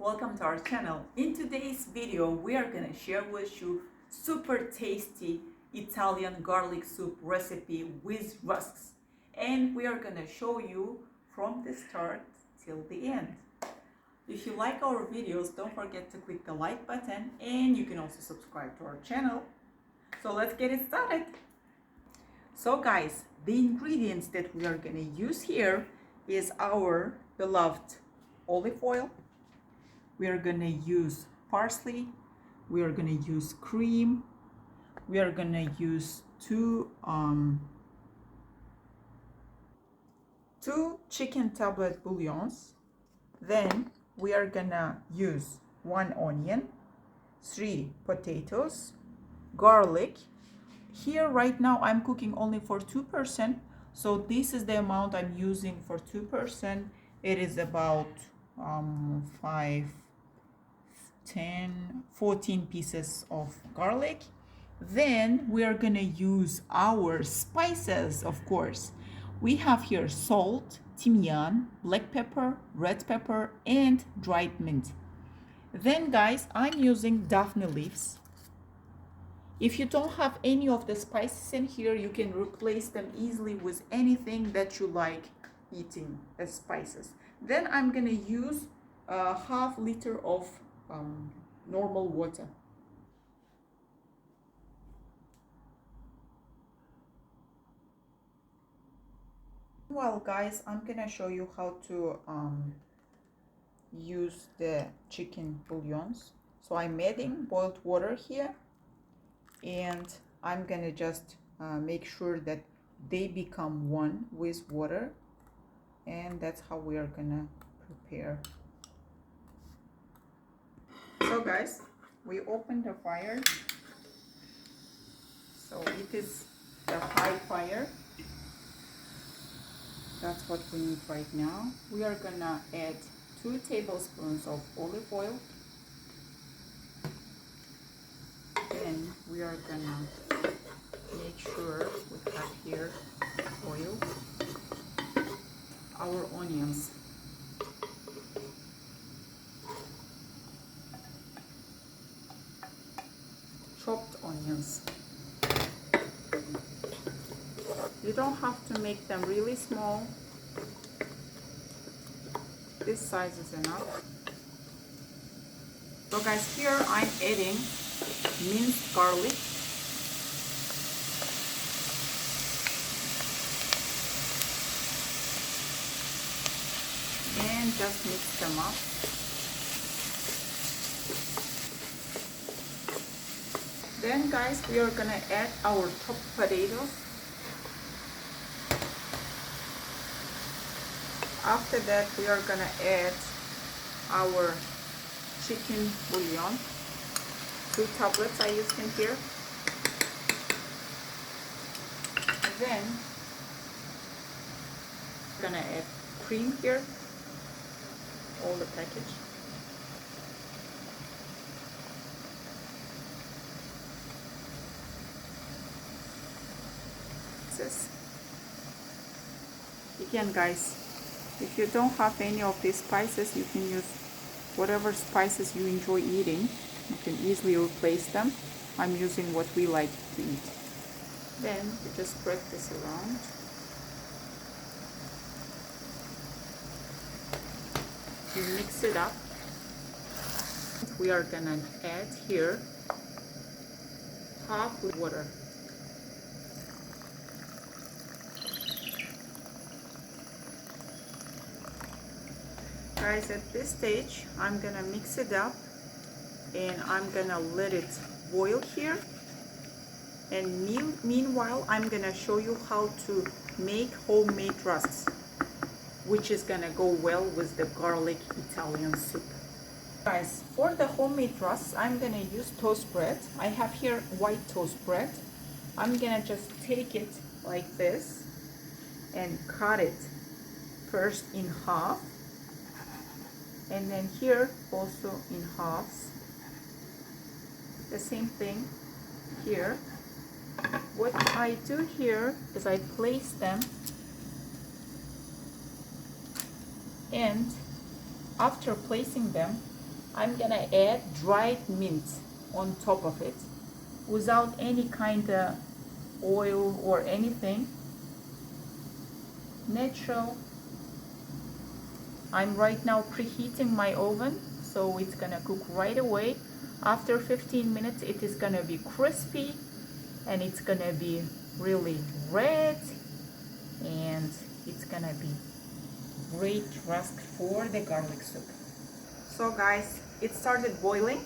welcome to our channel. In today's video we are gonna share with you super tasty Italian garlic soup recipe with rusks, and we are gonna show you from the start till the end. If you like our videos, don't forget to click the like button, and you can also subscribe to our channel. So let's get it started. So guys, the ingredients that we are gonna use here is our beloved olive oil. We are gonna use parsley. We are gonna use cream. We are gonna use two chicken tablet bouillons. Then we are gonna use 1 onion, 3 potatoes, garlic. Here right now I'm cooking only for 2%, so this is the amount I'm using for 2%. It is about 5, 10, 14 pieces of garlic. Then we are gonna use our spices, of course. We have here salt, thymian, black pepper, red pepper, and dried mint. Then guys, I'm using Daphne leaves. If you don't have any of the spices in here, you can replace them easily with anything that you like eating as spices. Then I'm gonna use a half liter of normal water. Well guys, I'm gonna show you how to use the chicken bouillons. So I'm adding boiled water here, and I'm gonna just make sure that they become one with water, and that's how we are gonna prepare. So guys, we open the fire. So it is the high fire. That's what we need right now. We are gonna add 2 tablespoons of olive oil. Then we are gonna make sure we have here oil, our onions, chopped onions. You don't have to make them really small. This size is enough. So guys, here I'm adding minced garlic. And just mix them up. Then guys, we are gonna add our chopped potatoes. After that, we are gonna add our chicken bouillon. 2 tablets I used in here. And then we're gonna add cream here, all the package. This. Again guys, if you don't have any of these spices, you can use whatever spices you enjoy eating. You can easily replace them. I'm using what we like to eat. Then you just spread this around. You mix it up. We are gonna add here half with water. Guys, at this stage I'm gonna mix it up, and I'm gonna let it boil here, and meanwhile I'm gonna show you how to make homemade rusks, which is gonna go well with the garlic Italian soup. Guys, for the homemade rusks I'm gonna use toast bread. I have here white toast bread. I'm gonna just take it like this and cut it first in half, and then here also in halves. The same thing here. What I do here is I place them, and after placing them I'm gonna add dried mint on top of it without any kind of oil or anything. Natural. I'm right now preheating my oven, so it's gonna cook right away. After 15 minutes it is gonna be crispy and it's gonna be really red, and it's gonna be great rusk for the garlic soup. So guys, it started boiling.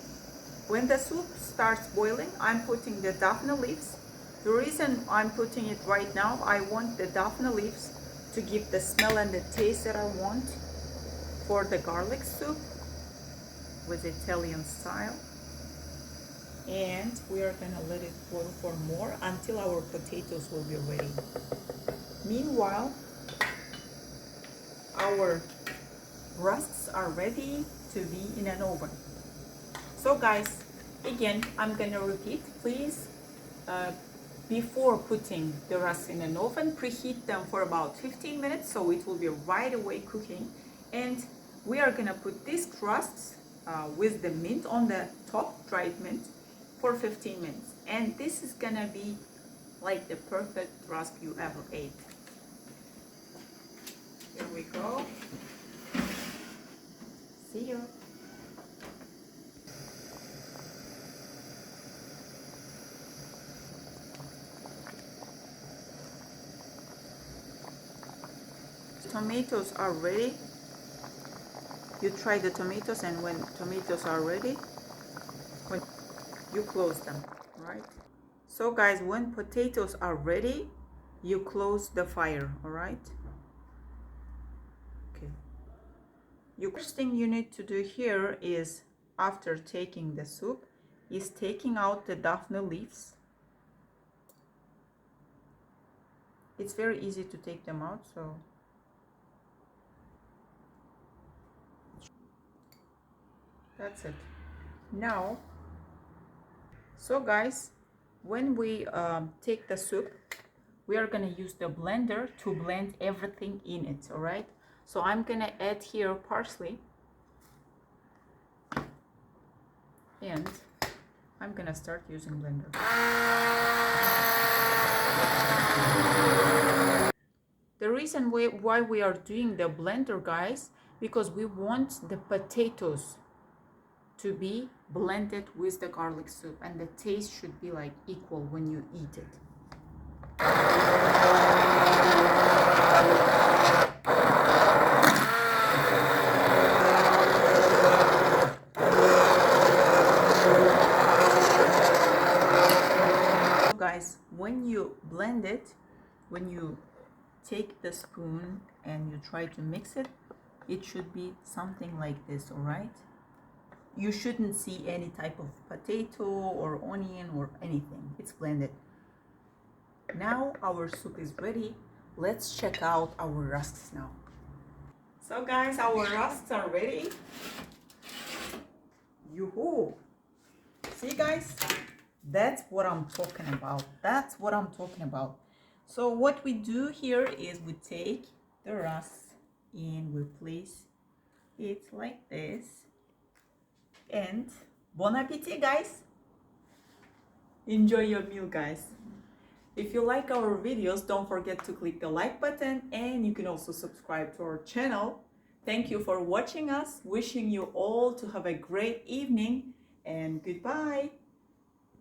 When the soup starts boiling, I'm putting the daphne leaves. The reason I'm putting it right now, I want the daphne leaves to give the smell and the taste that I want for the garlic soup with Italian style. And we are gonna let it boil for more until our potatoes will be ready. Meanwhile, our rusks are ready to be in an oven. So guys, again, I'm gonna repeat, please, before putting the rusks in an oven, preheat them for about 15 minutes so it will be right away cooking. And we are gonna put these rusks with the mint on the top, dried mint, for 15 minutes. And this is gonna be like the perfect rusk you ever ate. Here we go. See you. Tomatoes are ready. You try the tomatoes, and when tomatoes are ready, when you close them, right? So guys, when potatoes are ready, you close the fire, all right? Okay. The first thing you need to do here is, after taking the soup, is taking out the daphne leaves. It's very easy to take them out, so that's it. Now, so guys, when we take the soup, we are gonna use the blender to blend everything in it, all right? So I'm gonna add here parsley, and I'm gonna start using blender. The reason why we are doing the blender, guys, because we want the potatoes to be blended with the garlic soup, and the taste should be like equal when you eat it. So guys, when you blend it, when you take the spoon and you try to mix it, it should be something like this, all right? You shouldn't see any type of potato or onion or anything. It's blended. Now our soup is ready. Let's check out our rusks now. So guys, our rusks are ready. Yoo-hoo! See guys? That's what I'm talking about. That's what I'm talking about. So what we do here is we take the rusk and we place it like this. And bon appetit, guys! Enjoy your meal, guys. If you like our videos, don't forget to click the like button, and you can also subscribe to our channel. Thank you for watching us. Wishing you all to have a great evening, and goodbye.